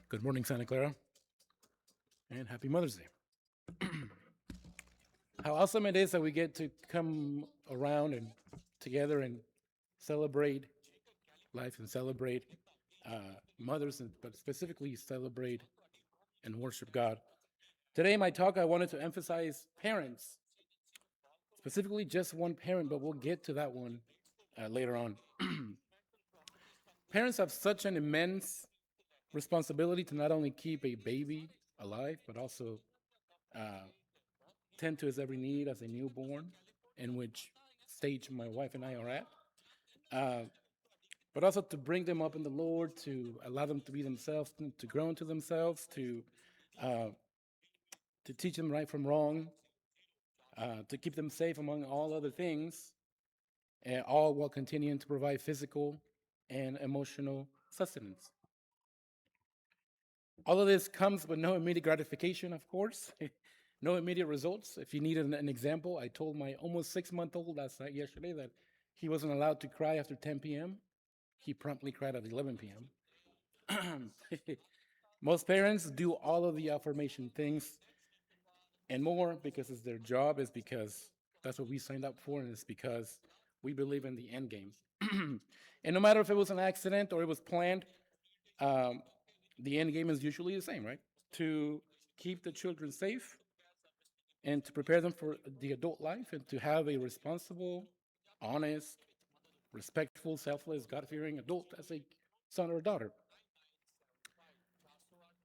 Good morning, Santa Clara, and happy Mother's Day. How awesome it is that we get to come around and together and celebrate life and celebrate mothers, but specifically celebrate and worship God. Today, in my talk, I wanted to emphasize parents, specifically just one parent, but we'll get to that one later on. Parents have such an immense responsibility to not only keep a baby alive, but also uh, tend to his every need as a newborn, in which stage my wife and I are at. Uh, but also to bring them up in the Lord, to allow them to be themselves, to grow into themselves, uh, to teach them right from wrong, to keep them safe among all other things, and all while continuing to provide physical and emotional sustenance. All of this comes with no immediate gratification, of course, no immediate results. If you need an example, I told my almost 6 month old last night, yesterday, that he wasn't allowed to cry after 10 p.m. He promptly cried at 11 p.m. Most parents do all of the affirmation things and more because it's their job, is because that's what we signed up for, and it's because we believe in the end game. And no matter if it was an accident or it was planned, um, the end game is usually the same, right? To keep the children safe and to prepare them for the adult life and to have a responsible, honest, respectful, selfless, God fearing adult as a son or daughter.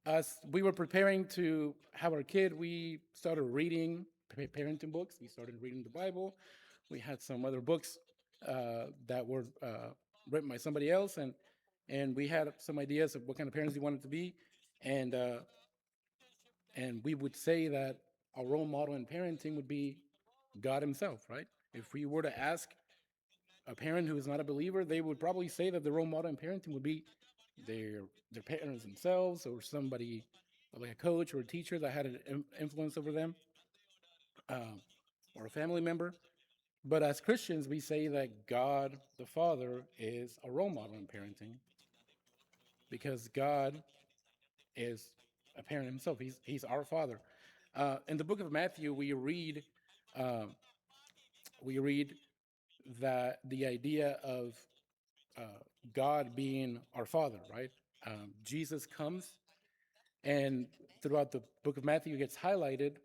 As we were preparing to have our kid, we started reading parenting books. We started reading the Bible. We had some other books that were written by somebody else, and we had some ideas of what kind of parents we wanted to be, and uh, and we would say that our role model in parenting would be God Himself, right? If we were to ask a parent who is not a believer, they would probably say that the role model in parenting would be their their parents themselves, or somebody like a coach or a teacher that had an influence over them, uh, or a family member. But as Christians, we say that God the Father is a role model in parenting because God is a parent himself. He's our Father. In the book of Matthew, uh, we read that the idea of uh, God being our Father, right? Jesus comes, and throughout the book of Matthew, it gets highlighted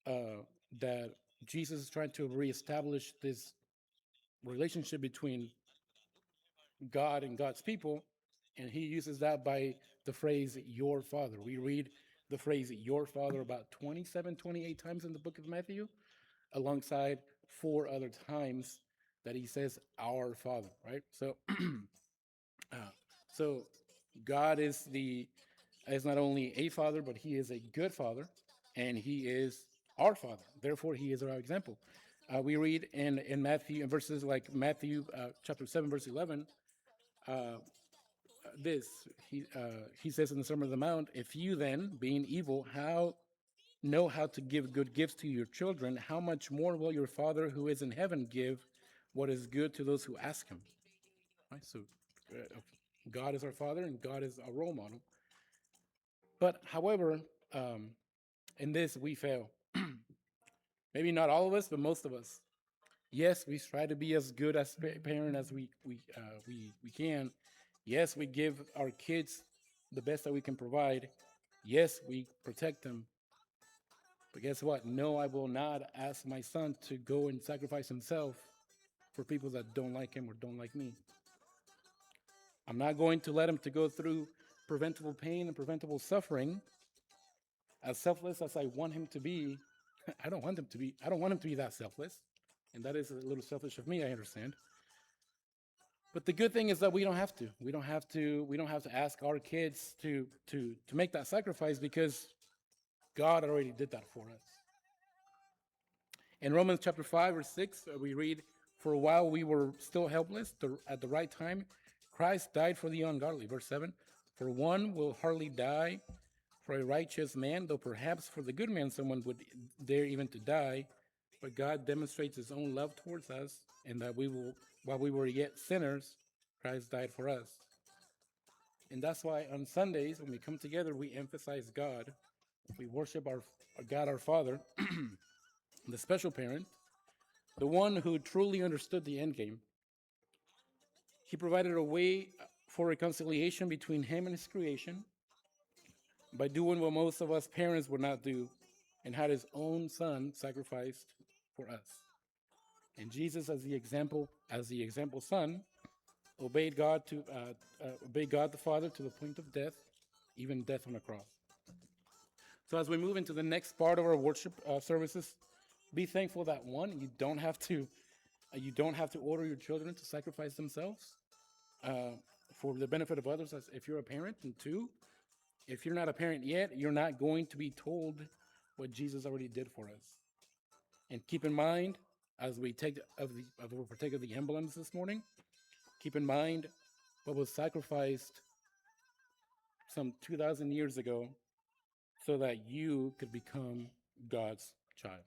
that Jesus is trying to reestablish this relationship between God and God's people, and he uses that by the phrase "your Father." We read the phrase "your Father" about 27, 28 times in the book of Matthew, alongside four other times that he says "our Father." Right, so uh, so God is not only a father, but he is a good father, and he is our father. Therefore, he is our example. We read in Matthew, in verses like Matthew chapter 7, verse 11, uh, this. He says in the Sermon on the Mount, if you then, being evil, how know how to give good gifts to your children, how much more will your Father who is in heaven give what is good to those who ask him? Right? So God is our Father and God is our role model. But however, um, in this we fail. Maybe not all of us, but most of us. Yes, we try to be as good as parent as we can. Yes, we give our kids the best that we can provide. Yes, we protect them. But guess what? No, I will not ask my son to go and sacrifice himself for people that don't like him or don't like me. I'm not going to let him to go through preventable pain and preventable suffering. As selfless as I want him to be, I don't want him to be. I don't want him to be that selfless, and that is a little selfish of me. I understand. But the good thing is that we don't have to. We don't have to. We don't have to ask our kids to make that sacrifice because God already did that for us. In Romans chapter 5 or 6, we read, "For a while we were still helpless, at the right time, Christ died for the ungodly." Verse 7, "For one will hardly die for a righteous man, though perhaps for the good man someone would dare even to die. But God demonstrates his own love towards us, and that while we were yet sinners, Christ died for us." And that's why on Sundays, when we come together, we emphasize God. We worship our God, our Father, the special parent, the one who truly understood the end game. He provided a way for reconciliation between him and his creation by doing what most of us parents would not do and had his own son sacrificed for us. And Jesus, as the example son, obeyed God the Father to the point of death, even death on a cross. So as we move into the next part of our worship services, be thankful that one, you don't have to order your children to sacrifice themselves for the benefit of others as if you're a parent. And two, if you're not a parent yet, you're not going to be told what Jesus already did for us. And keep in mind, as we partake of the emblems this morning, keep in mind what was sacrificed some 2,000 years ago so that you could become God's child.